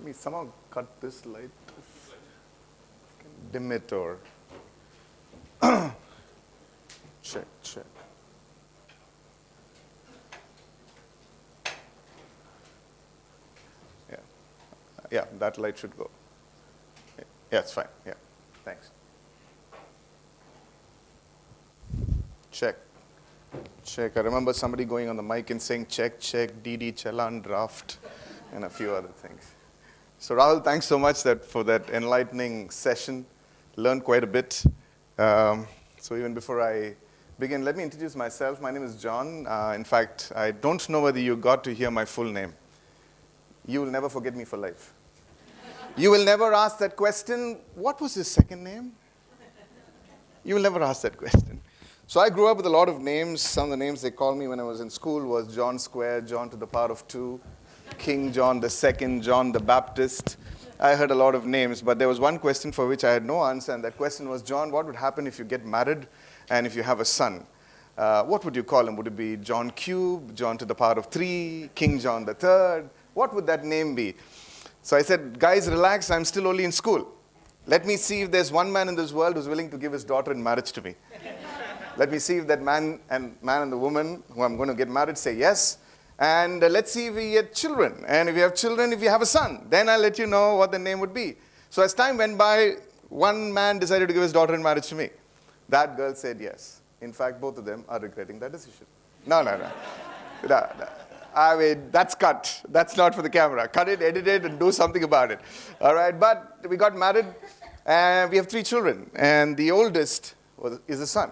Let me somehow cut this light. Dim it or check. Yeah, that light should go. Yeah, it's fine. Yeah, thanks. Check. I remember somebody going on the mic and saying check, DD, Challan, draft, and a few other things. So Rahul, thanks so much for that enlightening session. Learned quite a bit. So even before I begin, let me introduce myself. My name is John. In fact, I don't know whether you got to hear my full name. You will never forget me for life. You will never ask that question, what was his second name? You will never ask that question. So I grew up with a lot of names. Some of the names they called me when I was in school was John Square, John to the power of 2, King John II, John the Baptist. I heard a lot of names, but there was one question for which I had no answer, and that question was, John, what would happen if you get married and if you have a son? What would you call him? Would it be John Cube, John to the power of 3, King John III? What would that name be? So I said, guys, relax, I'm still only in school. Let me see if there's one man in this world who's willing to give his daughter in marriage to me. Let me see if that man and the woman who I'm going to get married say yes. And let's see if we get children. And if you have children, if you have a son, then I'll let you know what the name would be. So as time went by, one man decided to give his daughter in marriage to me. That girl said yes. In fact, both of them are regretting that decision. No. I mean, that's cut. That's not for the camera. Cut it, edit it, and do something about it. All right, but we got married, and we have 3 children. And the oldest is a son.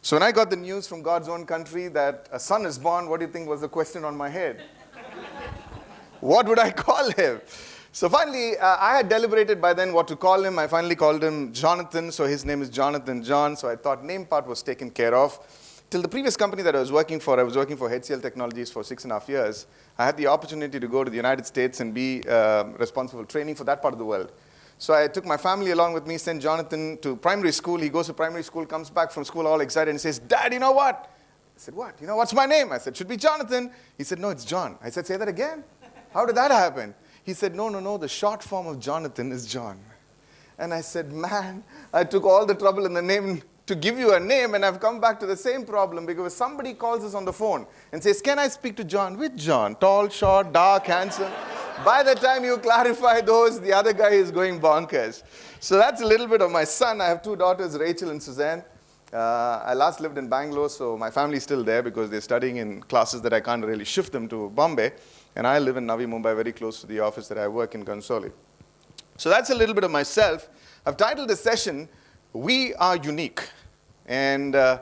So when I got the news from God's own country that a son is born, what do you think was the question on my head? What would I call him? So finally, I had deliberated by then what to call him. I finally called him Jonathan, so his name is Jonathan John. So I thought name part was taken care of. Till the previous company that I was working for HCL Technologies for 6.5 years. I had the opportunity to go to the United States and be responsible for training for that part of the world. So I took my family along with me, sent Jonathan to primary school. He goes to primary school, comes back from school all excited and says, Dad, you know what? I said, what? You know, what's my name? I said, should be Jonathan. He said, no, it's John. I said, say that again. How did that happen? He said, no, the short form of Jonathan is John. And I said, man, I took all the trouble in the name to give you a name, and I've come back to the same problem because somebody calls us on the phone and says, can I speak to John? Which John? Tall, short, dark, handsome? By the time you clarify those, the other guy is going bonkers. So that's a little bit of my son. I have 2 daughters, Rachel and Suzanne. I last lived in Bangalore, so my family's still there because they're studying in classes that I can't really shift them to Bombay. And I live in Navi Mumbai, very close to the office that I work in, Consoli. So that's a little bit of myself. I've titled this session, We Are Unique. And I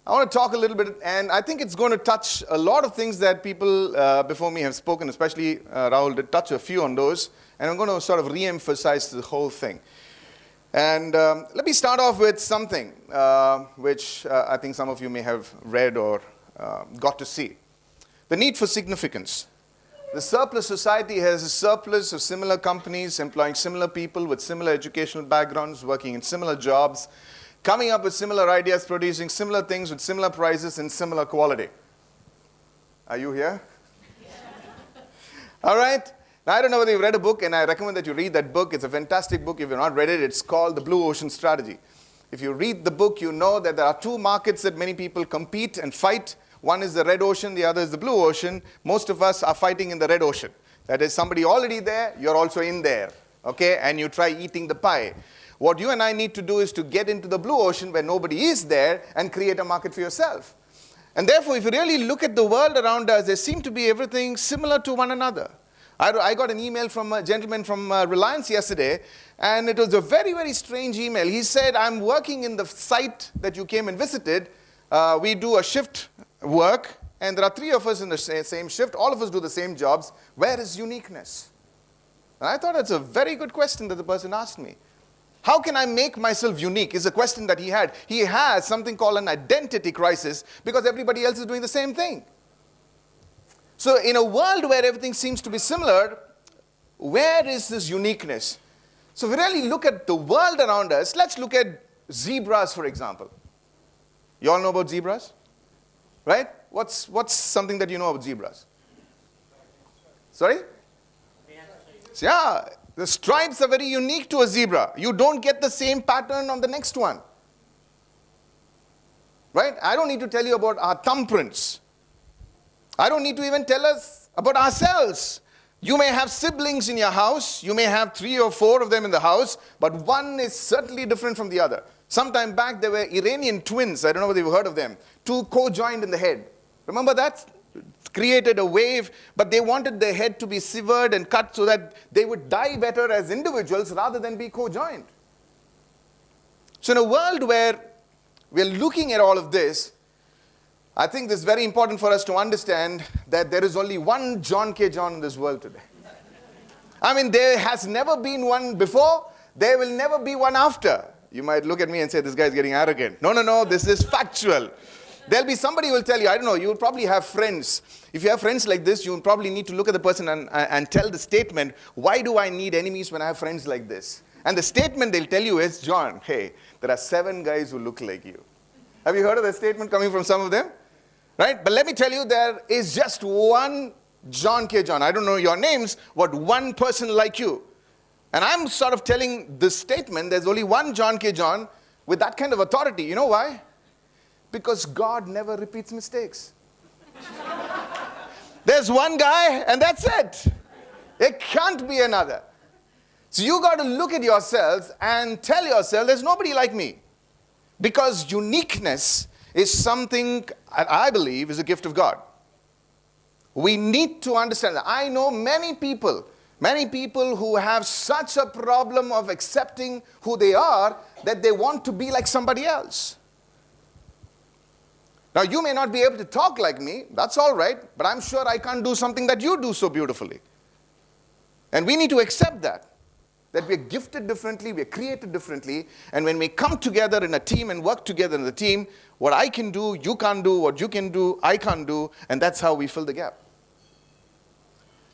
want to talk a little bit, and I think it's going to touch a lot of things that people before me have spoken, especially Rahul did touch a few on those, and I'm going to sort of re-emphasize the whole thing. And let me start off with something which I think some of you may have read or got to see. The need for significance. The surplus society has a surplus of similar companies employing similar people with similar educational backgrounds, working in similar jobs, coming up with similar ideas, producing similar things with similar prices and similar quality. Are you here? All right. Now, I don't know whether you've read a book, and I recommend that you read that book. It's a fantastic book. If you've not read it, it's called The Blue Ocean Strategy. If you read the book, you know that there are 2 markets that many people compete and fight. One is the red ocean, the other is the blue ocean. Most of us are fighting in the red ocean. That is somebody already there, you're also in there, okay? And you try eating the pie. What you and I need to do is to get into the blue ocean where nobody is there and create a market for yourself. And therefore, if you really look at the world around us, there seem to be everything similar to one another. I got an email from a gentleman from Reliance yesterday, and it was a very, very strange email. He said, I'm working in the site that you came and visited. We do a shift work, and there are 3 of us in the same shift. All of us do the same jobs. Where is uniqueness? And I thought that's a very good question that the person asked me. How can I make myself unique is a question that he had. He has something called an identity crisis because everybody else is doing the same thing. So in a world where everything seems to be similar, where is this uniqueness? So if we really look at the world around us, let's look at zebras, for example. You all know about zebras? Right? What's something that you know about zebras? Sorry? So yeah, the stripes are very unique to a zebra. You don't get the same pattern on the next one. Right? I don't need to tell you about our thumbprints. I don't need to even tell us about ourselves. You may have siblings in your house. You may have 3 or 4 of them in the house, but one is certainly different from the other. Sometime back, there were Iranian twins. I don't know whether you've heard of them. 2 co-joined in the head. Remember that? Created a wave, but they wanted their head to be severed and cut so that they would die better as individuals rather than be co-joined. So in a world where we're looking at all of this, I think it's very important for us to understand that there is only one John K. John in this world today. I mean, there has never been one before. There will never be one after. You might look at me and say, this guy's getting arrogant. No, this is factual. There'll be somebody who will tell you, I don't know, you'll probably have friends. If you have friends like this, you'll probably need to look at the person and tell the statement, why do I need enemies when I have friends like this? And the statement they'll tell you is, John, hey, there are 7 guys who look like you. Have you heard of that statement coming from some of them? Right? But let me tell you, there is just one John K. John. I don't know your names, but one person like you. And I'm sort of telling this statement, there's only one John K. John with that kind of authority. You know why? Because God never repeats mistakes. There's one guy, and that's it. It can't be another. So you got to look at yourselves and tell yourself, there's nobody like me. Because uniqueness is something, I believe, is a gift of God. We need to understand that. I know many people who have such a problem of accepting who they are that they want to be like somebody else. Now, you may not be able to talk like me, that's all right, but I'm sure I can't do something that you do so beautifully. And we need to accept that we're gifted differently, we're created differently, and when we come together in a team and work together in the team, what I can do, you can't do, what you can do, I can't do, and that's how we fill the gap.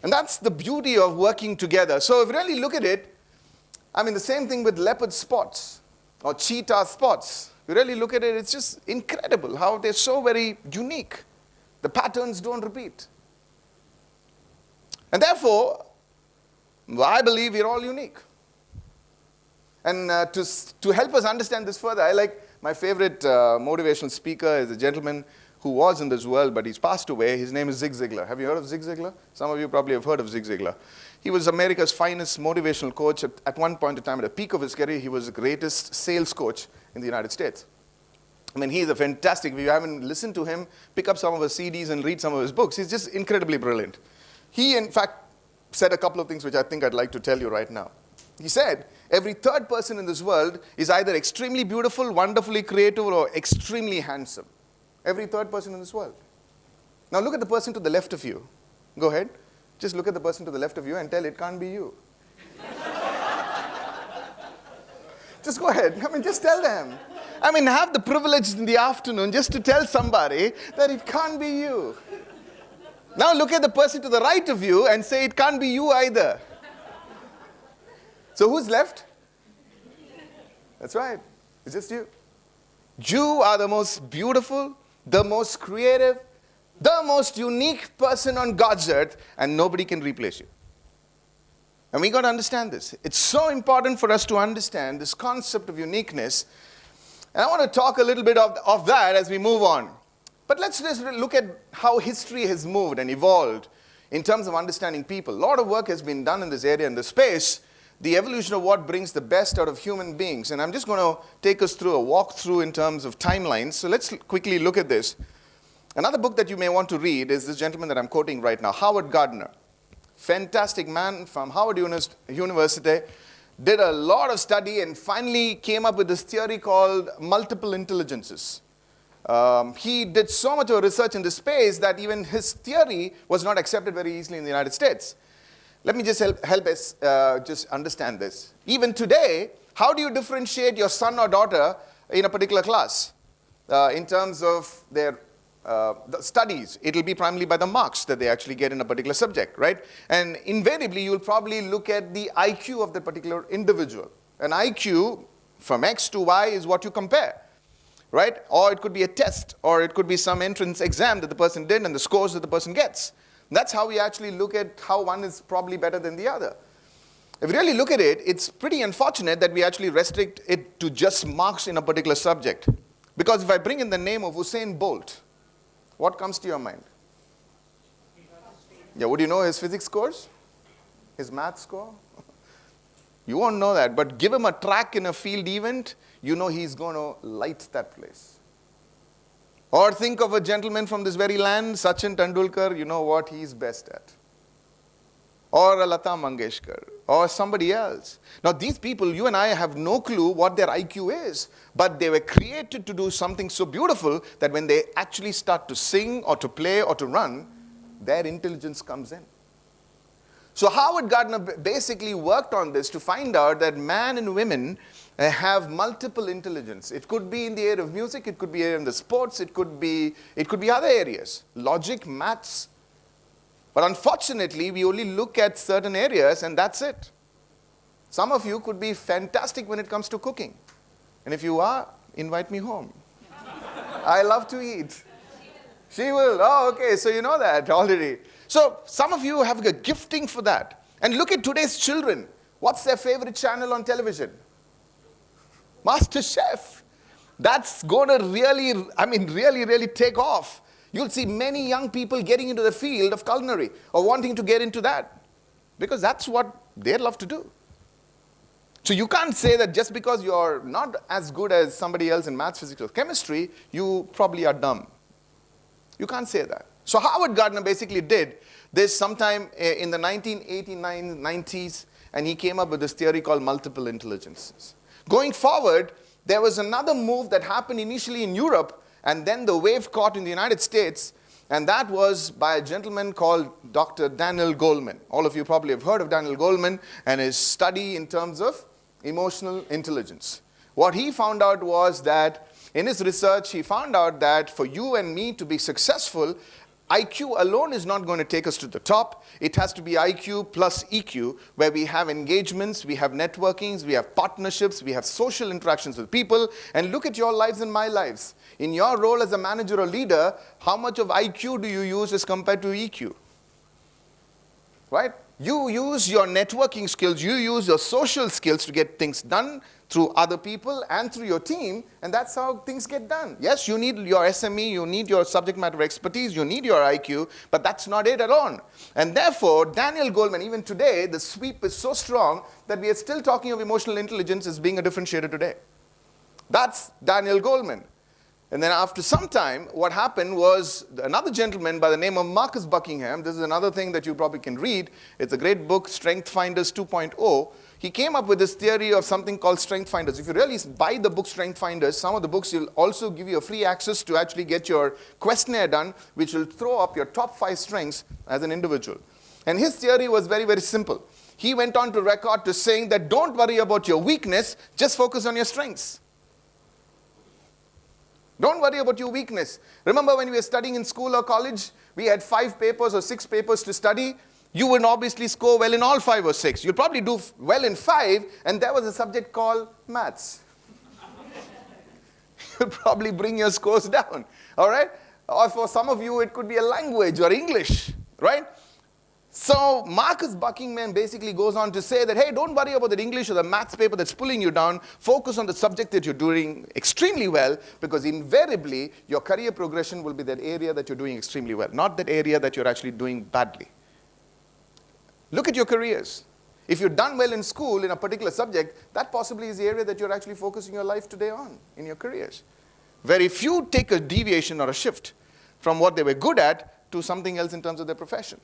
And that's the beauty of working together. So if you really look at it, I mean, the same thing with leopard spots or cheetah spots. If you really look at it, it's just incredible how they're so very unique. The patterns don't repeat. And therefore, I believe we're all unique. And to help us understand this further, I like my favorite motivational speaker is a gentleman who was in this world, but he's passed away. His name is Zig Ziglar. Have you heard of Zig Ziglar? Some of you probably have heard of Zig Ziglar. He was America's finest motivational coach. At one point in time, at the peak of his career, he was the greatest sales coach in the United States. I mean, he's a fantastic, if you haven't listened to him, pick up some of his CDs and read some of his books. He's just incredibly brilliant. He, in fact, said a couple of things which I think I'd like to tell you right now. He said, every third person in this world is either extremely beautiful, wonderfully creative, or extremely handsome. Every third person in this world. Now look at the person to the left of you. Go ahead. Just look at the person to the left of you and tell it can't be you. Just go ahead. I mean, just tell them. I mean, have the privilege in the afternoon just to tell somebody that it can't be you. Now look at the person to the right of you and say it can't be you either. So who's left? That's right. It's just you. You are the most beautiful, the most creative, the most unique person on God's earth, and nobody can replace you. And we got to understand this. It's so important for us to understand this concept of uniqueness. And I want to talk a little bit of that as we move on. But let's just look at how history has moved and evolved in terms of understanding people. A lot of work has been done in this area, in this space. The evolution of what brings the best out of human beings. And I'm just going to take us through a walkthrough in terms of timelines. So let's quickly look at this. Another book that you may want to read is this gentleman that I'm quoting right now, Howard Gardner. Fantastic man from Howard University. Did a lot of study and finally came up with this theory called multiple intelligences. He did so much of research in this space that even his theory was not accepted very easily in the United States. Let me just help us just understand this. Even today, how do you differentiate your son or daughter in a particular class? In terms of their the studies, it will be primarily by the marks that they actually get in a particular subject, right? And invariably, you'll probably look at the IQ of the particular individual. An IQ from X to Y is what you compare, right? Or it could be a test, or it could be some entrance exam that the person did and the scores that the person gets. That's how we actually look at how one is probably better than the other. If you really look at it, it's pretty unfortunate that we actually restrict it to just marks in a particular subject. Because if I bring in the name of Usain Bolt, what comes to your mind? Yeah, would you know his physics scores? His math score? You won't know that, but give him a track in a field event, you know he's going to light that place. Or think of a gentleman from this very land, Sachin Tendulkar, you know what he's best at. Or a Lata Mangeshkar, or somebody else. Now these people, you and I have no clue what their IQ is, but they were created to do something so beautiful that when they actually start to sing or to play or to run, their intelligence comes in. So Howard Gardner basically worked on this to find out that man and women have multiple intelligence. It could be in the area of music, it could be in the sports, it could be other areas, logic, maths. But unfortunately, we only look at certain areas and that's it. Some of you could be fantastic when it comes to cooking. And if you are, invite me home. I love to eat. She will. Oh, okay, so you know that already. So some of you have a gifting for that. And look at today's children. What's their favorite channel on television? Master Chef. That's going to really take off. You'll see many young people getting into the field of culinary or wanting to get into that because that's what they love to do. So you can't say that just because you're not as good as somebody else in maths, physics, or chemistry, you probably are dumb. You can't say that. So Howard Gardner basically did this sometime in the 1989, 90s, and he came up with this theory called multiple intelligences. Going forward, there was another move that happened initially in Europe, and then the wave caught in the United States, and that was by a gentleman called Dr. Daniel Goleman. All of you probably have heard of Daniel Goleman and his study in terms of emotional intelligence. What he found out was that in his research, he found out that for you and me to be successful, IQ alone is not going to take us to the top. It has to be IQ plus EQ, where we have engagements, we have networkings, we have partnerships, we have social interactions with people. And look at your lives and my lives. In your role as a manager or leader, how much of IQ do you use as compared to EQ? Right? You use your networking skills, you use your social skills to get things done through other people and through your team, and that's how things get done. Yes, you need your SME, you need your subject matter expertise, you need your IQ, but that's not it at all. And therefore, Daniel Goleman, even today, the sweep is so strong that we are still talking of emotional intelligence as being a differentiator today. That's Daniel Goleman. And then after some time, what happened was another gentleman by the name of Marcus Buckingham. This is another thing that you probably can read. It's a great book, Strength Finders 2.0. He came up with this theory of something called Strength Finders. If you really buy the book Strength Finders, some of the books will also give you a free access to actually get your questionnaire done, which will throw up your top 5 strengths as an individual. And his theory was very, very simple. He went on to record to saying that don't worry about your weakness, just focus on your strengths. Don't worry about your weakness. Remember when we were studying in school or college, we had 5 papers or 6 papers to study. You would obviously score well in all 5 or 6. You'll probably do well in 5, and there was a subject called maths. You'll probably bring your scores down, all right? Or for some of you, it could be a language or English, right? So Marcus Buckingham basically goes on to say that, hey, don't worry about the English or the maths paper that's pulling you down. Focus on the subject that you're doing extremely well, because invariably your career progression will be that area that you're doing extremely well, not that area that you're actually doing badly. Look at your careers. If you've done well in school in a particular subject, that possibly is the area that you're actually focusing your life today on in your careers. Very few take a deviation or a shift from what they were good at to something else in terms of their profession.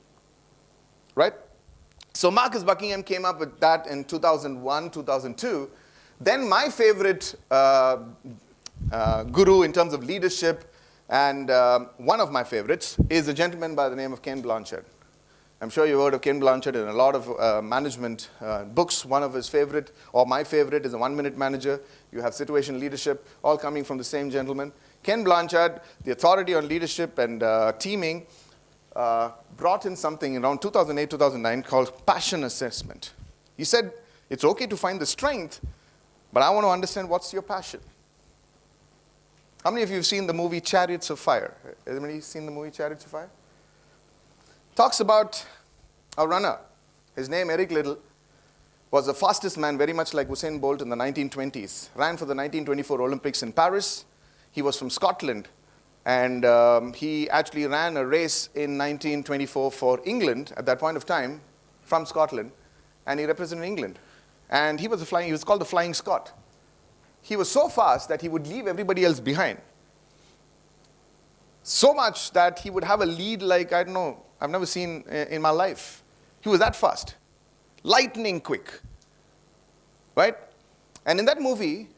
Right? So Marcus Buckingham came up with that in 2001, 2002. Then my favorite guru in terms of leadership, and one of my favorites, is a gentleman by the name of Ken Blanchard. I'm sure you've heard of Ken Blanchard in a lot of management books. One of his favorite, or my favorite, is a 1-minute manager. You have situation leadership, all coming from the same gentleman. Ken Blanchard, the authority on leadership and teaming, brought in something around 2008, 2009 called passion assessment. He said, it's okay to find the strength, but I want to understand what's your passion. How many of you have seen the movie Chariots of Fire? Anybody seen the movie Chariots of Fire? Talks about a runner, his name Eric Liddell, was the fastest man, very much like Usain Bolt in the 1920s. Ran for the 1924 Olympics in Paris. He was from Scotland. And he actually ran a race in 1924 for England at that point of time, from Scotland. And he represented England. And he was called the Flying Scot. He was so fast that he would leave everybody else behind. So much that he would have a lead like, I don't know, I've never seen in my life. He was that fast. Lightning quick. Right? And in that movie,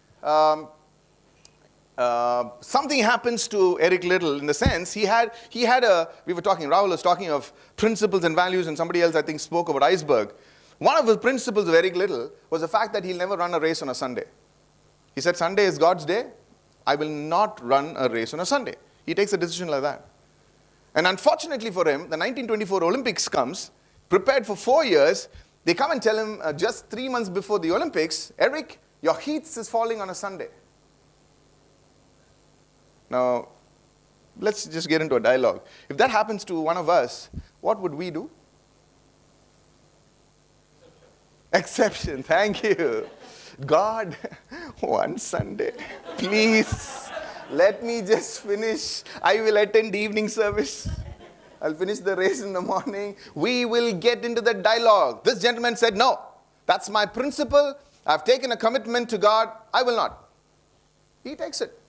something happens to Eric Liddell in the sense we were talking, Rahul was talking of principles and values, and somebody else I think spoke about iceberg. One of the principles of Eric Liddell was the fact that he'll never run a race on a Sunday. He said, Sunday is God's day. I will not run a race on a Sunday. He takes a decision like that. And unfortunately for him, the 1924 Olympics comes, prepared for 4 years. They come and tell him just 3 months before the Olympics, Eric, your heats is falling on a Sunday. Now, let's just get into a dialogue. If that happens to one of us, what would we do? Exception. Thank you. God, one Sunday, please, let me just finish. I will attend the evening service. I'll finish the race in the morning. We will get into the dialogue. This gentleman said, no, that's my principle. I've taken a commitment to God. I will not. He takes it.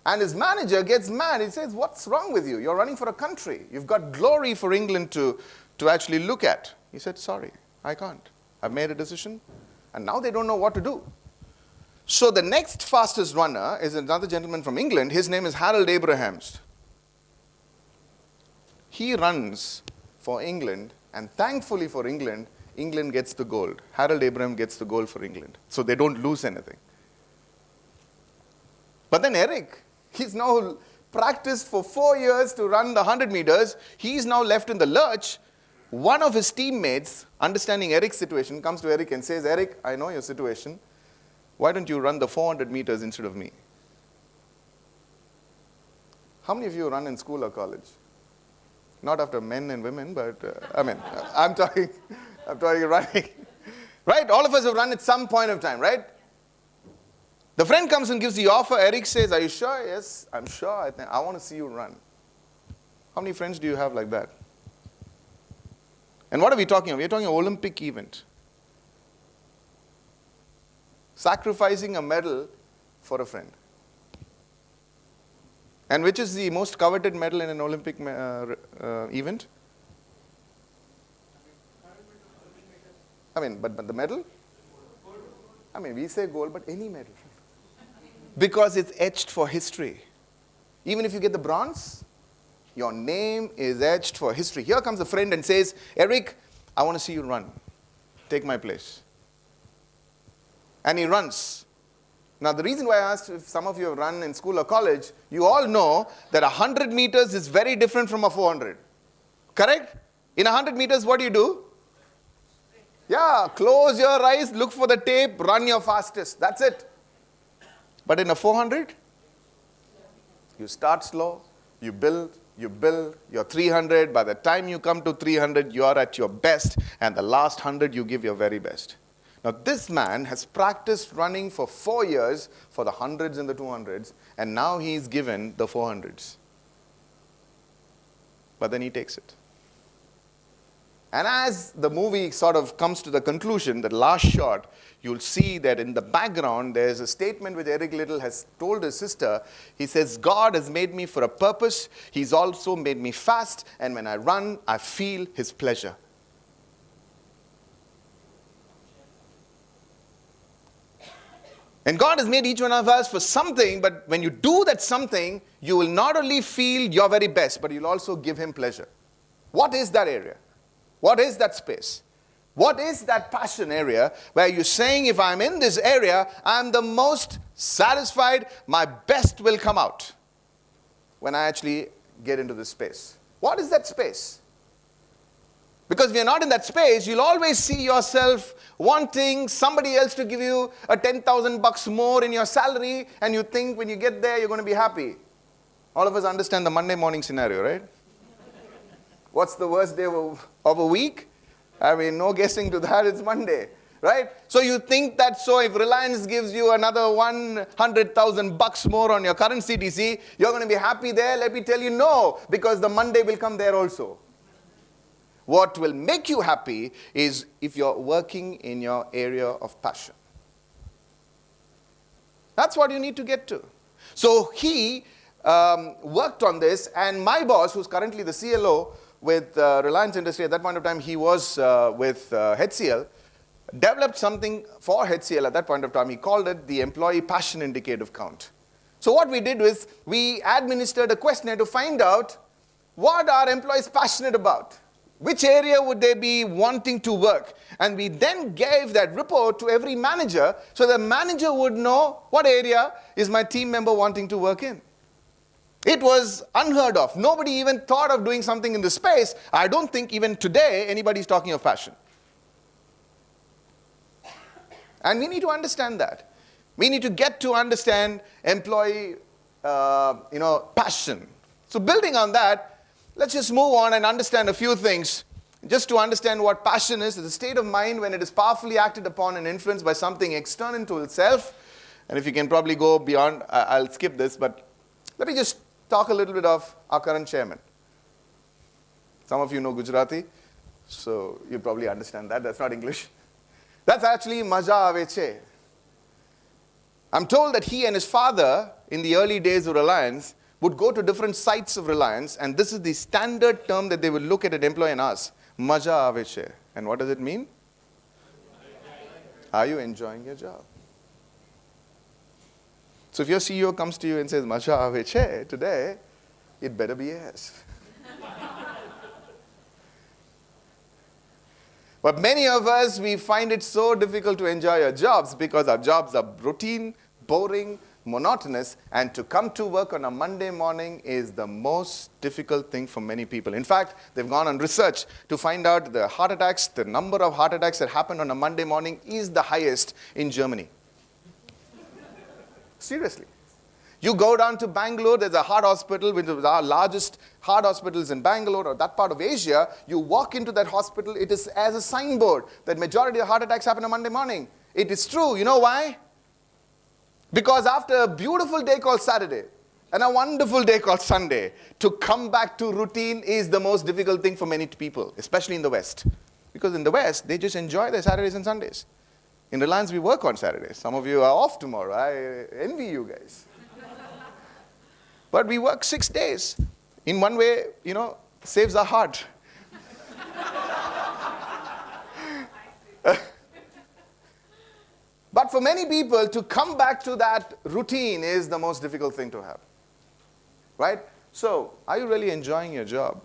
And his manager gets mad. He says, what's wrong with you? You're running for a country. You've got glory for England to actually look at. He said, sorry, I can't. I've made a decision. And now they don't know what to do. So the next fastest runner is another gentleman from England. His name is Harold Abrahams. He runs for England, and thankfully for England, England gets the gold. Harold Abraham gets the gold for England. So they don't lose anything. But then Eric, he's now practiced for 4 years to run the 100 meters. He's now left in the lurch. One of his teammates, understanding Eric's situation, comes to Eric and says, Eric, I know your situation. Why don't you run the 400 meters instead of me? How many of you run in school or college? Not after men and women, but I'm talking running. Right? All of us have run at some point of time, right? The friend comes and gives the offer. Eric says, are you sure? Yes, I'm sure. I want to see you run. How many friends do you have like that? And what are we talking about? We're talking Olympic event. Sacrificing a medal for a friend. And which is the most coveted medal in an Olympic event? But the medal? We say gold, but any medal. Because it's etched for history. Even if you get the bronze, your name is etched for history. Here comes a friend and says, Eric, I want to see you run. Take my place. And he runs. Now, the reason why I asked if some of you have run in school or college, you all know that 100 meters is very different from a 400. Correct? In 100 meters, what do? Yeah, close your eyes, look for the tape, run your fastest. That's it. But in a 400, you start slow, you build, you're 300. By the time you come to 300, you're at your best. And the last 100, you give your very best. Now, this man has practiced running for 4 years for the 100s and the 200s. And now he's given the 400s. But then he takes it. And as the movie sort of comes to the conclusion, the last shot, you'll see that in the background, there's a statement which Eric Liddell has told his sister. He says, God has made me for a purpose. He's also made me fast. And when I run, I feel his pleasure. And God has made each one of us for something, but when you do that something, you will not only feel your very best, but you'll also give him pleasure. What is that area? What is that space? What is that passion area where you're saying, if I'm in this area, I'm the most satisfied, my best will come out when I actually get into this space? What is that space? Because if you're not in that space, you'll always see yourself wanting somebody else to give you a $10,000 more in your salary, and you think when you get there, you're going to be happy. All of us understand the Monday morning scenario, right? What's the worst day of a week? No guessing to that, it's Monday. right? So you think that so if Reliance gives you another $100,000 more on your current CTC, you're going to be happy there? Let me tell you, no, because the Monday will come there also. What will make you happy is if you're working in your area of passion. That's what you need to get to. So he worked on this, and my boss, who's currently the CLO with Reliance Industry, at that point of time he was with HCL, developed something for HCL at that point of time. He called it the Employee Passion Indicative Count. So what we did was we administered a questionnaire to find out what are employees passionate about. Which area would they be wanting to work? And we then gave that report to every manager so the manager would know what area is my team member wanting to work in. It was unheard of. Nobody even thought of doing something in this space. I don't think even today anybody's talking of passion. And we need to understand that. We need to get to understand employee passion. So building on that, let's just move on and understand a few things. Just to understand what passion is, it's a state of mind when it is powerfully acted upon and influenced by something external to itself. And if you can probably go beyond, I'll skip this, but let me just talk a little bit of our current chairman. Some of you know Gujarati, so you probably understand that. That's not English. That's actually Maja Aveche. I'm told that he and his father, in the early days of Reliance, would go to different sites of Reliance, and this is the standard term that they would look at an employee and ask, Maja Aveche. And what does it mean? Are you enjoying your job? So if your CEO comes to you and says, Maja Aveche today, it better be yes. But many of us, we find it so difficult to enjoy our jobs because our jobs are routine, boring, monotonous, and to come to work on a Monday morning is the most difficult thing for many people. In fact, they've gone on research to find out the heart attacks, the number of heart attacks that happen on a Monday morning is the highest in Germany. Seriously. You go down to Bangalore, there's a heart hospital, which is our largest heart hospitals in Bangalore or that part of Asia. You walk into that hospital, it is as a signboard that majority of heart attacks happen on Monday morning. It is true. You know why? Because after a beautiful day called Saturday and a wonderful day called Sunday, to come back to routine is the most difficult thing for many people, especially in the West. Because in the West, they just enjoy their Saturdays and Sundays. In Reliance, we work on Saturdays. Some of you are off tomorrow. I envy you guys. But we work 6 days. In one way, saves our heart. But for many people, to come back to that routine is the most difficult thing to have. Right? So, are you really enjoying your job?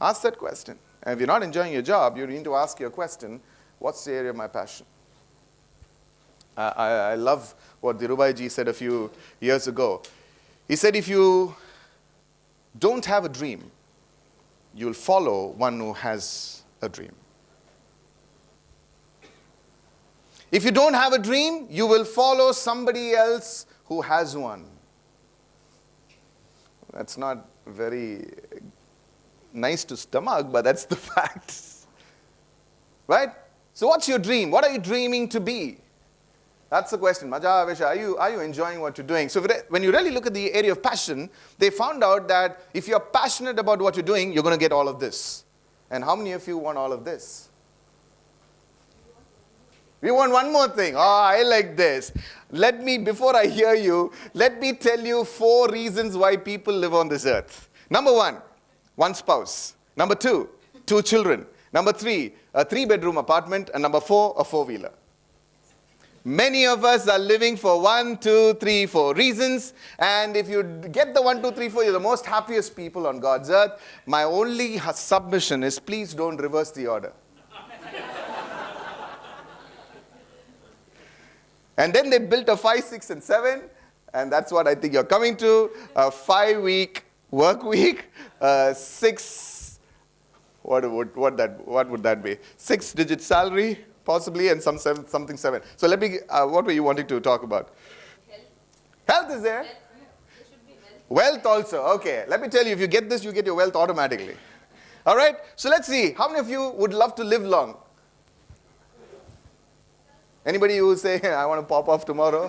Ask that question. And if you're not enjoying your job, you need to ask your question, what's the area of my passion? I love what Dhirubhai ji said a few years ago. He said, if you don't have a dream, you'll follow one who has a dream. If you don't have a dream, you will follow somebody else who has one. That's not very nice to stomach, but that's the fact. Right? So what's your dream? What are you dreaming to be? That's the question. Maja Avesha, are you enjoying what you're doing? So when you really look at the area of passion, they found out that if you're passionate about what you're doing, you're going to get all of this. And how many of you want all of this? We want one more thing. Oh, I like this. Before I hear you, let me tell you 4 reasons why people live on this earth. Number 1, one spouse. Number 2, 2 children. Number 3, a 3-bedroom apartment. And number 4, a 4-wheeler. Many of us are living for 1, 2, 3, 4 reasons. And if you get the 1, 2, 3, 4, you're the most happiest people on God's earth. My only submission is please don't reverse the order. And then they built a 5, 6, and 7. And that's what I think you're coming to. A 5-week work week. 6, what would that be? 6-digit salary. Possibly, and something 7. So let me, what were you wanting to talk about? Health is there? There should be wealth also. Okay, let me tell you, if you get this, you get your wealth automatically. All right, so let's see. How many of you would love to live long? Anybody who say, I want to pop off tomorrow?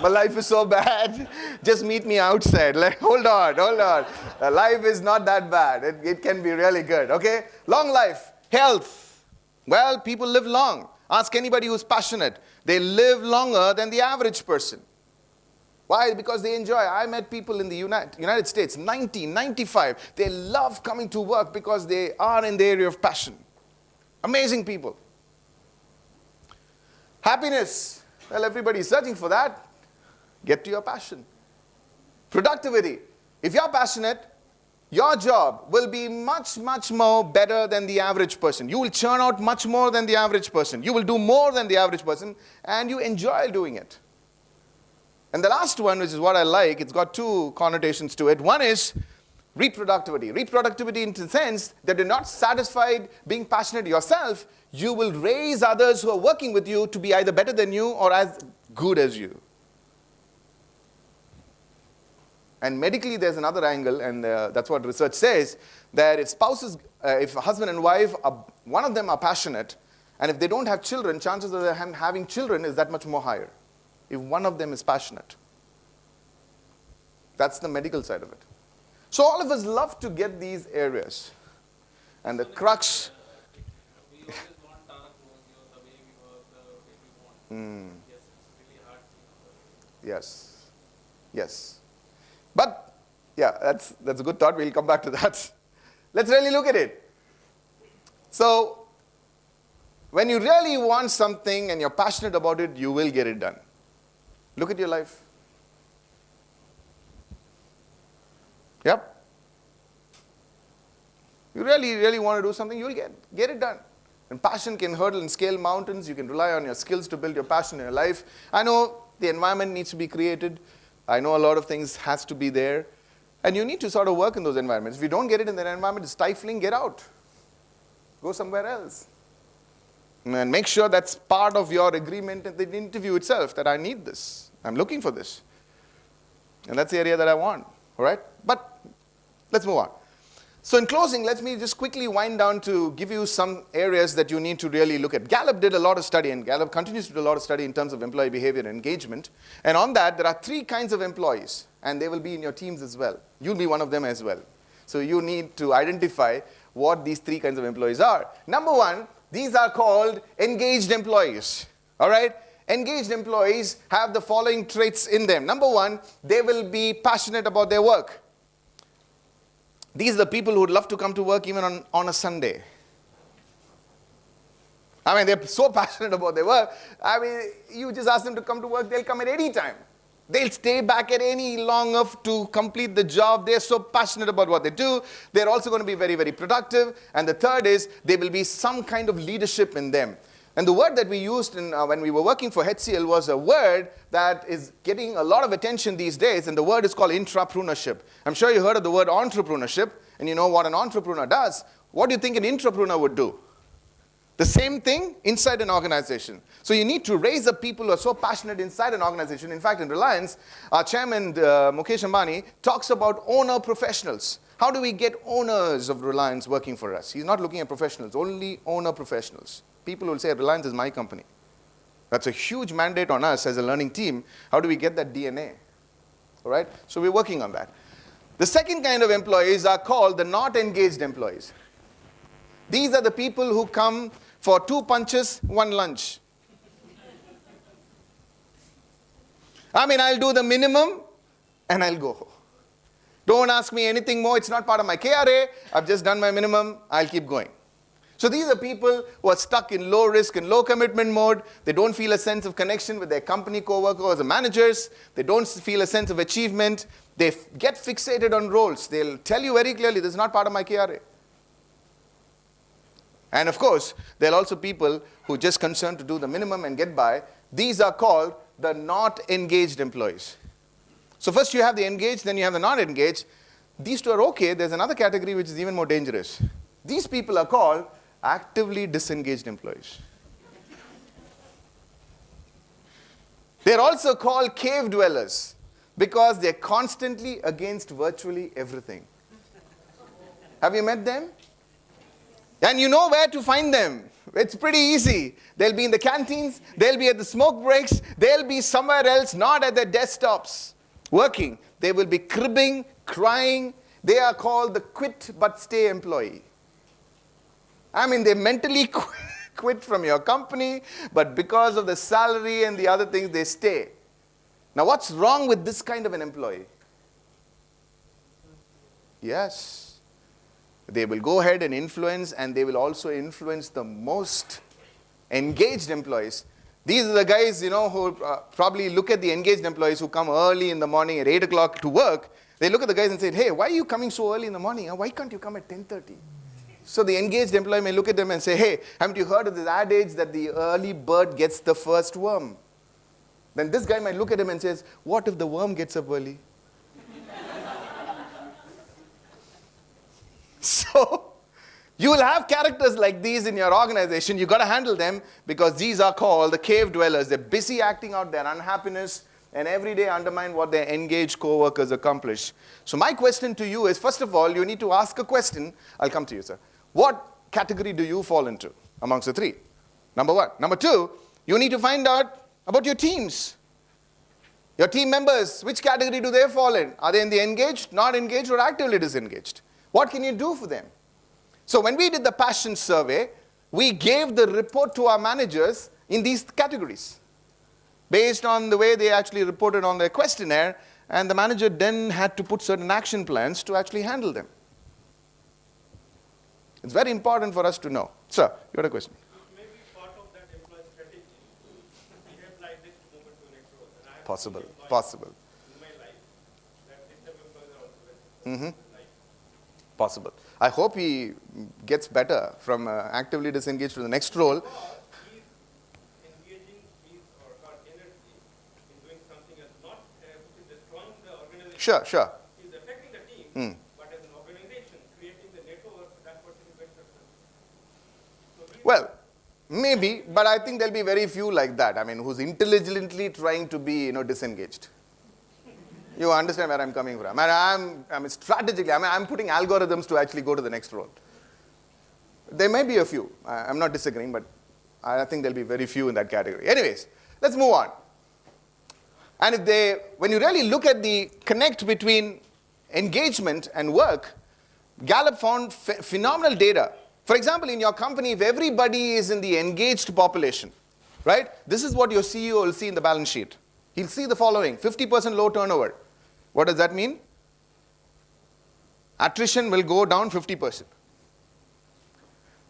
My life is so bad. Just meet me outside. Like, hold on. Life is not that bad. It can be really good, okay? Long life, health. Well, people live long. Ask anybody who's passionate. They live longer than the average person. Why? Because they enjoy. I met people in the United States, 90, 95. They love coming to work because they are in the area of passion. Amazing people. Happiness. Well, everybody's searching for that. Get to your passion. Productivity. If you're passionate, your job will be much, much more better than the average person. You will churn out much more than the average person. You will do more than the average person, and you enjoy doing it. And the last one, which is what I like, it's got two connotations to it. One is reproductivity. Reproductivity in the sense that you're not satisfied being passionate yourself. You will raise others who are working with you to be either better than you or as good as you. And medically, there's another angle, and that's what research says, that if spouses, if a husband and wife, one of them are passionate, and if they don't have children, chances of them having children is that much more higher. If one of them is passionate. That's the medical side of it. So all of us love to get these areas. And the crux... We always want our own, the way we work, the way we want. Yes, it's really hard to Yes. Yes. But, yeah, that's a good thought. We'll come back to that. Let's really look at it. So, when you really want something and you're passionate about it, you will get it done. Look at your life. Yep. You really want to do something, you'll get it done. And passion can hurdle and scale mountains. You can rely on your skills to build your passion in your life. I know the environment needs to be created. I know a lot of things has to be there. And you need to sort of work in those environments. If you don't get it in that environment, it's stifling, get out. Go somewhere else. And make sure that's part of your agreement in the interview itself, that I need this. I'm looking for this. And that's the area that I want. All right? But let's move on. So in closing, let me just quickly wind down to give you some areas that you need to really look at. Gallup did a lot of study, and Gallup continues to do a lot of study in terms of employee behavior and engagement. And on that, there are 3 kinds of employees, and they will be in your teams as well. You'll be one of them as well. So you need to identify what these 3 kinds of employees are. Number 1, these are called engaged employees. All right? Engaged employees have the following traits in them. Number 1, they will be passionate about their work. These are the people who would love to come to work even on a Sunday. I mean, they're so passionate about their work. I mean, you just ask them to come to work, they'll come at any time. They'll stay back at any long enough to complete the job. They're so passionate about what they do. They're also going to be very, very productive. And the third is, there will be some kind of leadership in them. And the word that we used when we were working for HCL was a word that is getting a lot of attention these days, and the word is called intrapreneurship. I'm sure you heard of the word entrepreneurship, and you know what an entrepreneur does. What do you think an intrapreneur would do? The same thing inside an organization. So you need to raise up people who are so passionate inside an organization. In fact, in Reliance, our chairman, Mukesh Ambani, talks about owner professionals. How do we get owners of Reliance working for us? He's not looking at professionals, only owner professionals. People will say, Reliance is my company. That's a huge mandate on us as a learning team. How do we get that DNA? All right? So we're working on that. The second kind of employees are called the not engaged employees. These are the people who come for 2 punches, 1 lunch. I mean, I'll do the minimum and I'll go. Don't ask me anything more. It's not part of my KRA. I've just done my minimum. I'll keep going. So these are people who are stuck in low risk and low commitment mode. They don't feel a sense of connection with their company co-workers or managers. They don't feel a sense of achievement. They get fixated on roles. They'll tell you very clearly, this is not part of my KRA. And of course, there are also people who are just concerned to do the minimum and get by. These are called the not engaged employees. So first you have the engaged, then you have the not engaged. These two are okay. There's another category which is even more dangerous. These people are called actively disengaged employees. They're also called cave dwellers because they're constantly against virtually everything. Have you met them? And you know where to find them. It's pretty easy. They'll be in the canteens, they'll be at the smoke breaks, they'll be somewhere else, not at their desktops, working. They will be cribbing, crying. They are called the quit but stay employee. I mean, they mentally quit from your company, but because of the salary and the other things, they stay. Now, what's wrong with this kind of an employee? Yes. They will go ahead and influence, and they will also influence the most engaged employees. These are the guys, who probably look at the engaged employees who come early in the morning at 8 o'clock to work. They look at the guys and say, hey, why are you coming so early in the morning? Why can't you come at 10:30? So the engaged employee may look at them and say, hey, haven't you heard of this adage that the early bird gets the first worm? Then this guy might look at him and says, what if the worm gets up early? So you will have characters like these in your organization. You've got to handle them because these are called the cave dwellers. They're busy acting out their unhappiness and every day undermine what their engaged co-workers accomplish. So my question to you is, first of all, you need to ask a question. I'll come to you, sir. What category do you fall into amongst the three? Number one. Number two, you need to find out about your teams. Your team members, which category do they fall in? Are they in the engaged, not engaged, or actively disengaged? What can you do for them? So when we did the passion survey, we gave the report to our managers in these categories based on the way they actually reported on their questionnaire, and the manager then had to put certain action plans to actually handle them. It's very important for us to know. Sir, you had a question. It may be part of that employee strategy. We have like this to move into the next role. And I have Possible. seen Possible. in my life that system employees are also very Possible. I hope he gets better from actively disengaged to the next role. Or he's engaging his or her energy in doing something else, not which is destroying the organization. Sure. He's affecting the team, but as an organization, creating the network, that person is very successful. So Well, maybe, but I think there'll be very few like that. I mean, who's intelligently trying to be, disengaged. You understand where I'm coming from. And I'm strategically, I'm putting algorithms to actually go to the next role. There may be a few. I'm not disagreeing, but I think there'll be very few in that category. Anyways, let's move on. And when you really look at the connect between engagement and work, Gallup found phenomenal data. For example, in your company, if everybody is in the engaged population, right? This is what your CEO will see in the balance sheet. He'll see the following: 50% low turnover. What does that mean? Attrition will go down 50%.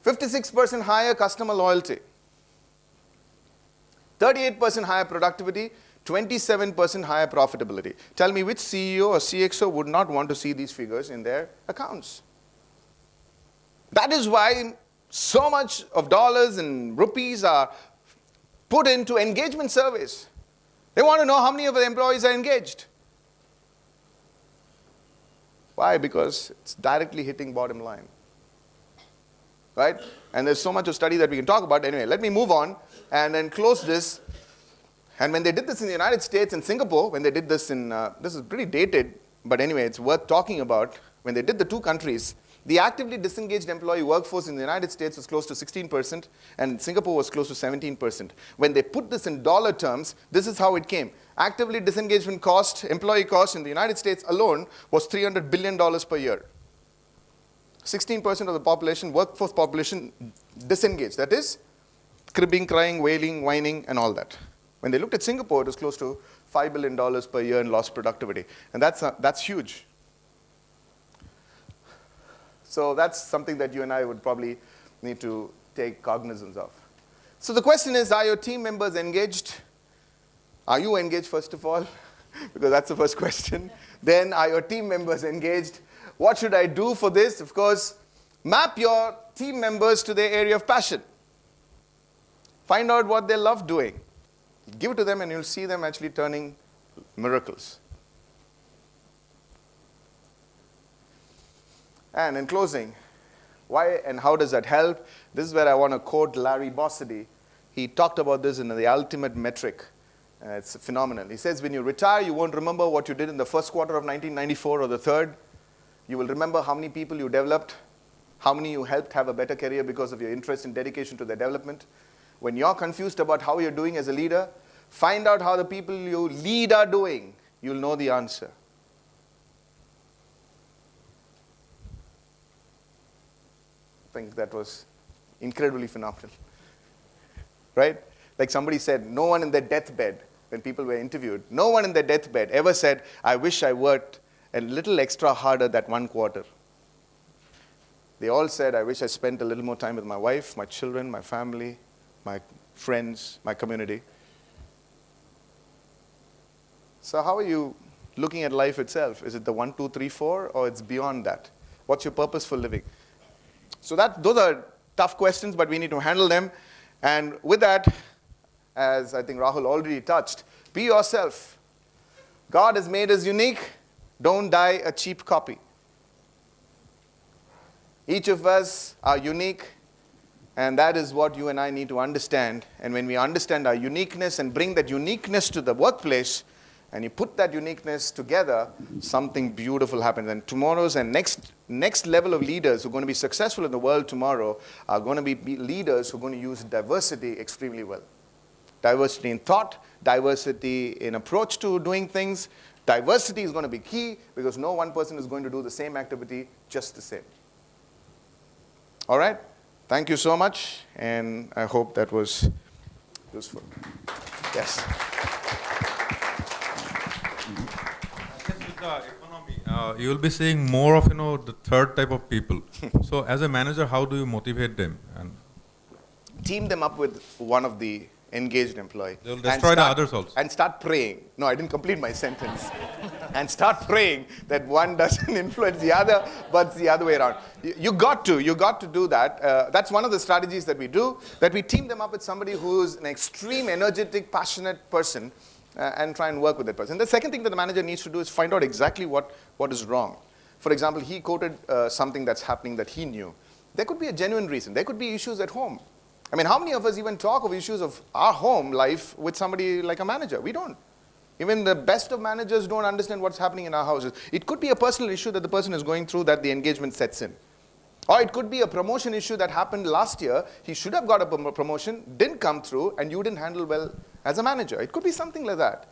56% higher customer loyalty. 38% higher productivity. 27% higher profitability. Tell me which CEO or CXO would not want to see these figures in their accounts. That is why so much of dollars and rupees are put into engagement surveys. They want to know how many of the employees are engaged. Why? Because it's directly hitting bottom line. Right? And there's so much of study that we can talk about. Anyway, let me move on and then close this. And when they did this in the United States and Singapore, when they did this in, this is pretty dated, but anyway, it's worth talking about. When they did the two countries, the actively disengaged employee workforce in the United States was close to 16%, and Singapore was close to 17%. When they put this in dollar terms, this is how it came. Actively disengagement cost, employee cost in the United States alone was $300 billion per year. 16% of the population, workforce population, disengaged. That is, cribbing, crying, wailing, whining, and all that. When they looked at Singapore, it was close to $5 billion per year in lost productivity. And that's huge. So that's something that you and I would probably need to take cognizance of. So the question is, are your team members engaged? Are you engaged, first of all? Because that's the first question. Then, are your team members engaged? What should I do for this? Of course, map your team members to their area of passion. Find out what they love doing. Give it to them and you'll see them actually turning miracles. And in closing, why and how does that help? This is where I want to quote Larry Bossidy. He talked about this in The Ultimate Metric. It's phenomenal. He says, when you retire, you won't remember what you did in the first quarter of 1994 or the third. You will remember how many people you developed, How many you helped have a better career because of your interest and dedication to their development? When you're confused about how you're doing as a leader, find out how the people you lead are doing. You'll know the answer. I think that was incredibly phenomenal. Right? Like somebody said, no one in their deathbed, when people were interviewed, no one in their deathbed ever said, I wish I worked a little extra harder that 1 quarter. They all said, I wish I spent a little more time with my wife, my children, my family, my friends, my community. So how are you looking at life itself? Is it the 1, 2, 3, 4, or it's beyond that? What's your purpose for living? So those are tough questions, but we need to handle them. And with that, as I think Rahul already touched, be yourself. God has made us unique. Don't die a cheap copy. Each of us are unique, and that is what you and I need to understand. And when we understand our uniqueness and bring that uniqueness to the workplace, and you put that uniqueness together, something beautiful happens. And tomorrow's and next level of leaders who are going to be successful in the world tomorrow are going to be leaders who are going to use diversity extremely well. Diversity in thought, diversity in approach to doing things. Diversity is going to be key because no one person is going to do the same activity just the same. All right? Thank you so much, and I hope that was useful. Yes. With the economy, you will be seeing more of the third type of people. So as a manager, how do you motivate them? And team them up with one of the engaged employee. They'll destroy the others also. And start praying. No, I didn't complete my sentence. And start praying that one doesn't influence the other, but it's the other way around. You got to do that. That's one of the strategies that we do, that we team them up with somebody who's an extreme, energetic, passionate person and try and work with that person. The second thing that the manager needs to do is find out exactly what is wrong. For example, he quoted something that's happening that he knew. There could be a genuine reason. There could be issues at home. I mean, how many of us even talk of issues of our home life with somebody like a manager? We don't. Even the best of managers don't understand what's happening in our houses. It could be a personal issue that the person is going through that the engagement sets in. Or it could be a promotion issue that happened last year. He should have got a promotion, didn't come through, and you didn't handle well as a manager. It could be something like that.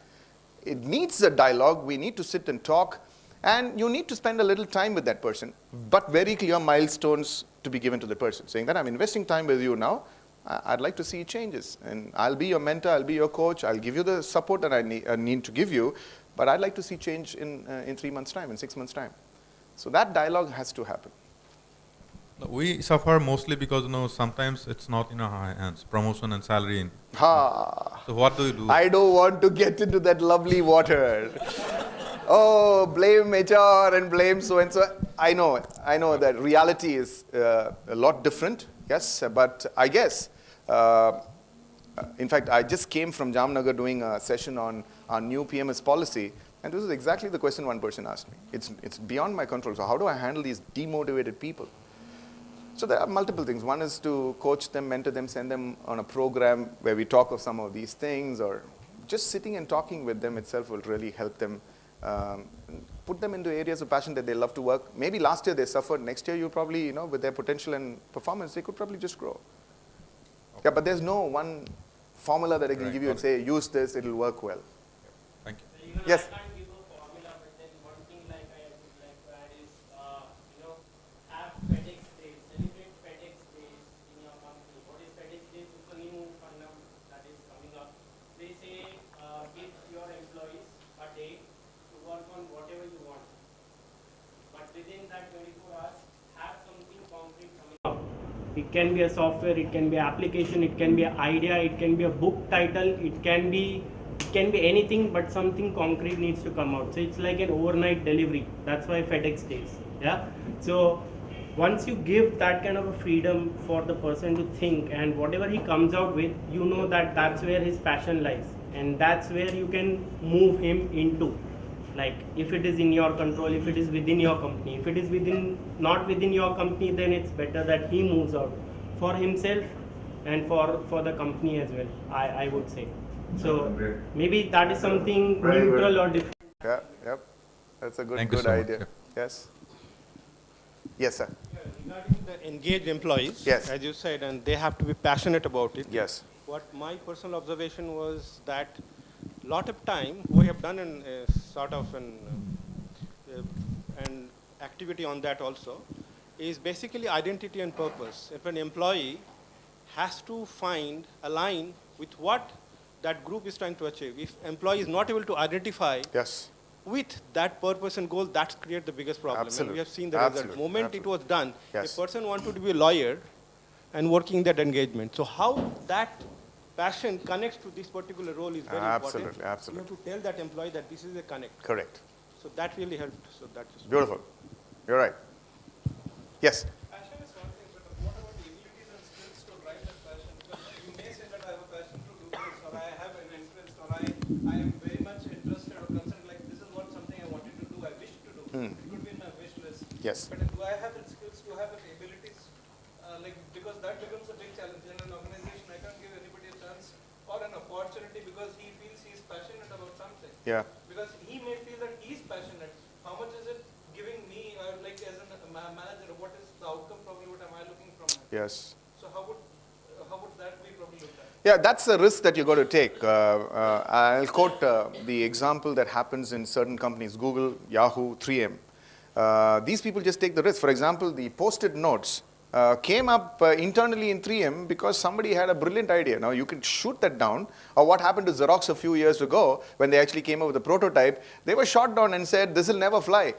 It needs a dialogue. We need to sit and talk. And you need to spend a little time with that person, but very clear milestones to be given to the person, saying that I'm investing time with you now. I'd like to see changes, and I'll be your mentor, I'll be your coach, I'll give you the support that I need to give you, but I'd like to see change in 3 months' time, in 6 months' time. So that dialogue has to happen. We suffer mostly because sometimes it's not in our hands, promotion and salary. So what do you do? I don't want to get into that lovely water. Oh, blame HR and blame so-and-so. I know that reality is a lot different, yes, but I guess, in fact, I just came from Jamnagar doing a session on our new PMS policy, and this is exactly the question one person asked me. It's beyond my control, so how do I handle these demotivated people? So there are multiple things. One is to coach them, mentor them, send them on a program where we talk of some of these things, or just sitting and talking with them itself will really help them put them into areas of passion that they love to work. Maybe last year they suffered. Next year you probably, with their potential and performance, they could probably just grow. Okay. Yeah, but there's no one formula that I can give you and say, use this, it'll work well. Thank you. So yes? I can't give a formula, but then one thing I would like to add is, have FedEx days, celebrate FedEx days in your company. What is FedEx days? It's a new fundam that is coming up. They say, give your employees a day to work on whatever you want. But within that 24 hours, have something concrete coming up. It can be a software, it can be an application, it can be an idea, it can be a book title, it can be anything, but something concrete needs to come out. So it's like an overnight delivery. That's why FedEx days. Yeah. So once you give that kind of a freedom for the person to think, and whatever he comes out with, that that's where his passion lies, and that's where you can move him into. Like if it is in your control, if it is within your company, if it is not within your company, then it's better that he moves out for himself and for the company as well, I would say. So maybe that is something neutral or different. Yeah, yep. That's a good so idea. much. Yes. Yes, sir. Yeah, regarding the engaged employees, Yes. as you said, and they have to be passionate about it. Yes. What my personal observation was that a lot of time we have done sort of an activity on that also, is basically identity and purpose. If an employee has to align with what that group is trying to achieve. If employee is not able to identify Yes. with that purpose and goal, that creates the biggest problem. Absolutely. And we have seen the result. Absolutely. Moment Absolutely. it was done, Yes. a person wanted to be a lawyer and working that engagement. So how that passion connects to this particular role is very Absolutely. important. Absolutely. You have to tell that employee that this is a connect. Correct. So that really helped. So that's just Beautiful. You're right. Yes. Passion is one thing, but what about the abilities and skills to drive that passion? Because you may say that I have a passion to do this, or I have an interest, or I am very much interested or concerned, like this is what something I wanted to do, I wish to do. It could be in my wish list. Yes. But do I have the skills, do I have the abilities? Because that becomes a big challenge. In an organization, I can't give anybody a chance or an opportunity because he feels he's passionate about something. Yeah. Because he may feel that he's passionate. How much is it giving me, like as a manager, what is the outcome probably, what am I looking from him? Yes. So how would that be probably looked at? Yeah, that's the risk that you're going to take. I'll quote the example that happens in certain companies, Google, Yahoo, 3M. These people just take the risk. For example, the post-it notes came up internally in 3M because somebody had a brilliant idea. Now, you could shoot that down. Or what happened to Xerox a few years ago when they actually came up with a prototype, they were shot down and said, this will never fly.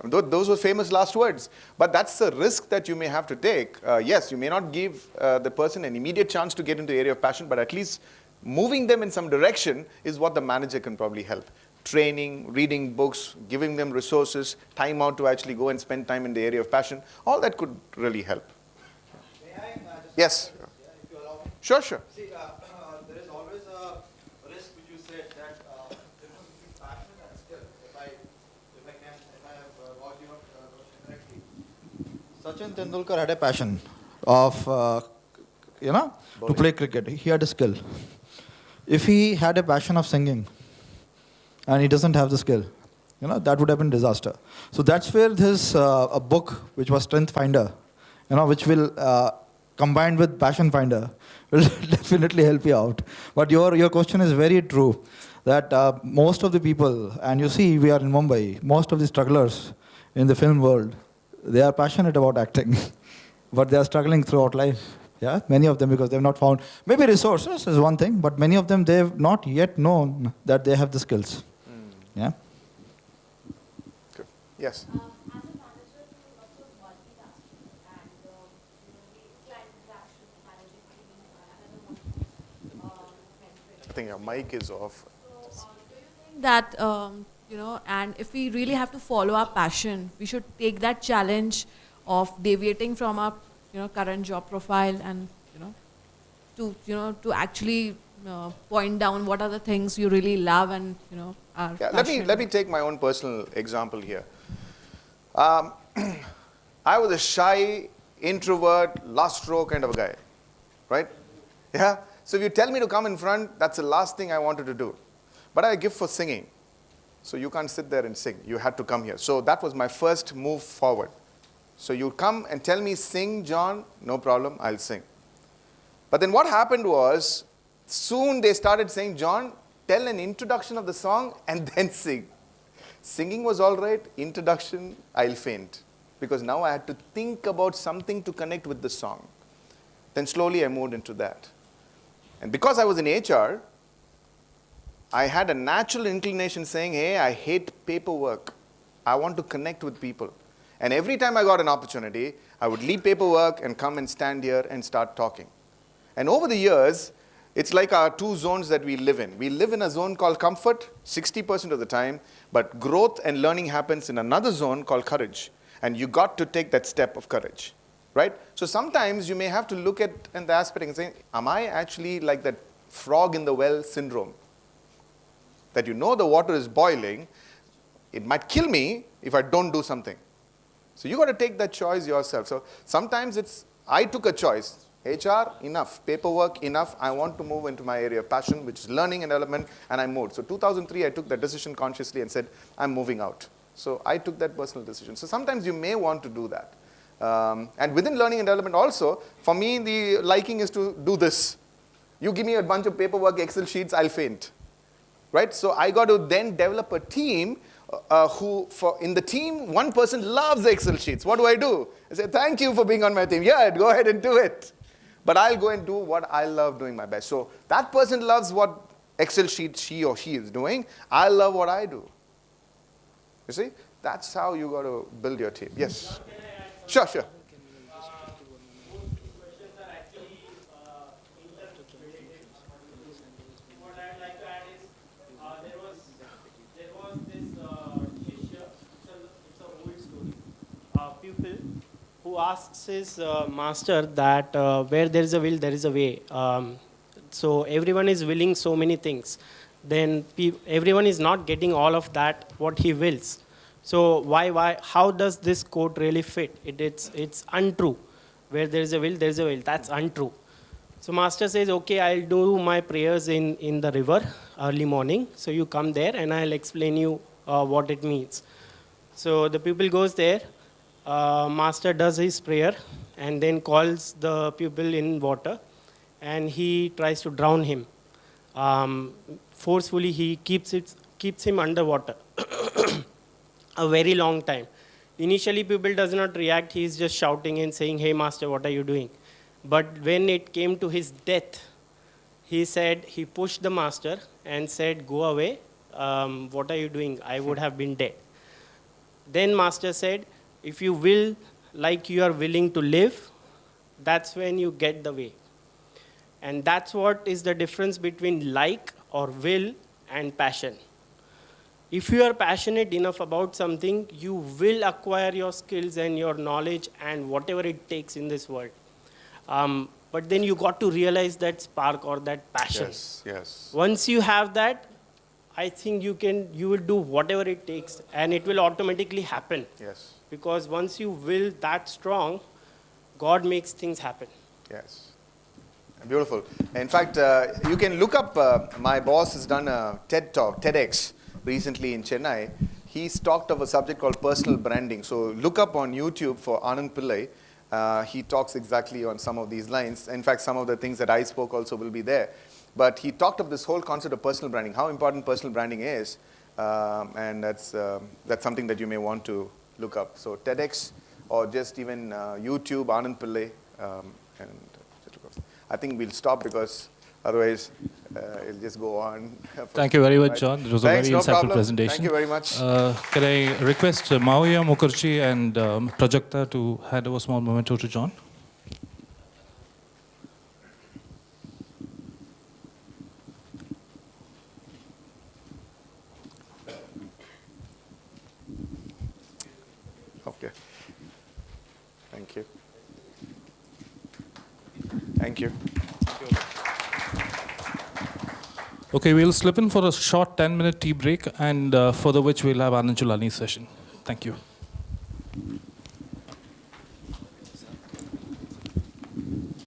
Those were famous last words. But that's the risk that you may have to take. Yes, you may not give the person an immediate chance to get into the area of passion, but at least moving them in some direction is what the manager can probably help. Training, reading books, giving them resources, time out to actually go and spend time in the area of passion, all that could really help. May I just Yes. if you allow me? Sure, sure. See, there is always a risk which you said that difference between passion and skill. If I have got your question correctly. Sachin Tendulkar had a passion of, to play cricket. He had a skill. If he had a passion of singing, and he doesn't have the skill, that would have been disaster. So that's where this a book which was Strength Finder, which will combined with Passion Finder will definitely help you out. But your question is very true, that most of the people, and you see we are in Mumbai, most of the strugglers in the film world, they are passionate about acting, but they are struggling throughout life. Yeah, many of them because they've not found, maybe resources is one thing, but many of them, they've not yet known that they have the skills. Yeah. Good. Yes. As a manager, you lots of multitasking and the client interaction, managing team, another one, I think your mic is off. So, do you think that and if we really have to follow our passion, we should take that challenge of deviating from our current job profile and to actually point down what are the things you really love and are Yeah, passionate let me take my own personal example here. I was a shy, introvert, last row kind of a guy, right? Yeah. So if you tell me to come in front, that's the last thing I wanted to do. But I have a gift for singing, so you can't sit there and sing. You had to come here. So that was my first move forward. So you come and tell me, sing, John, no problem, I'll sing. But then what happened was, soon they started saying, John, tell an introduction of the song and then sing. Singing was all right, introduction, I'll faint. Because now I had to think about something to connect with the song. Then slowly I moved into that. And because I was in HR, I had a natural inclination saying, hey, I hate paperwork. I want to connect with people. And every time I got an opportunity, I would leave paperwork and come and stand here and start talking. And over the years, it's like our two zones that we live in. We live in a zone called comfort, 60% of the time, but growth and learning happens in another zone called courage. And you got to take that step of courage, right? So sometimes you may have to look at the aspect and say, am I actually like that frog in the well syndrome? That the water is boiling, it might kill me if I don't do something. So you got to take that choice yourself. So sometimes I took a choice. HR, enough. Paperwork, enough. I want to move into my area of passion, which is learning and development, and I moved. So 2003, I took that decision consciously and said, I'm moving out. So I took that personal decision. So sometimes you may want to do that. And within learning and development also, for me, the liking is to do this. You give me a bunch of paperwork, Excel sheets, I'll faint. Right? So I got to then develop a team in the team, one person loves Excel sheets. What do? I say, thank you for being on my team. Yeah, go ahead and do it. But I'll go and do what I love doing my best. So that person loves what Excel sheet she or she is doing. I love what I do. You see? That's how you got to build your team. Yes. Sure. Both questions are actually interrelated. What I'd like to add is there was this Shishya, it's an old story. Pupil who asks his master that where there is a will, there is a way. So everyone is willing so many things. Then everyone is not getting all of that what he wills. So how does this quote really fit? It's untrue. Where there is a will, there is a will. That's untrue. So master says, okay, I'll do my prayers in the river early morning. So you come there and I'll explain you what it means. So the pupil goes there. Master does his prayer and then calls the pupil in water. And he tries to drown him. Forcefully, he keeps him underwater a very long time. Initially, pupil does not react. He is just shouting and saying, hey, master, what are you doing? But when it came to his death, he pushed the master and said, go away. What are you doing? I would have been dead. Then master said, if you will like you are willing to live, that's when you get the way. And that's what is the difference between like or will and passion. If you are passionate enough about something, you will acquire your skills and your knowledge and whatever it takes in this world. But then you got to realize that spark or that passion. Yes. Once you have that, I think you will do whatever it takes and it will automatically happen. Yes. Because once you will that strong, God makes things happen. Yes. Beautiful. In fact, you can look up, my boss has done a TED Talk, TEDx, recently in Chennai. He's talked of a subject called personal branding. So look up on YouTube for Anand Pillai. He talks exactly on some of these lines. In fact, some of the things that I spoke also will be there. But he talked of this whole concept of personal branding, how important personal branding is. And that's something that you may want to look up. So TEDx or just even YouTube, Anand Pillai. I think we'll stop because otherwise it'll just go on. Thank you very much, John. It was a very insightful presentation. Thank you very much. Can I request Maoya Mukherjee and Prajakta to hand over a small memento to John? Okay. Thank you. Thank you. Okay, we'll slip in for a short 10-minute tea break, and further which we'll have Anand Chulani's session. Thank you.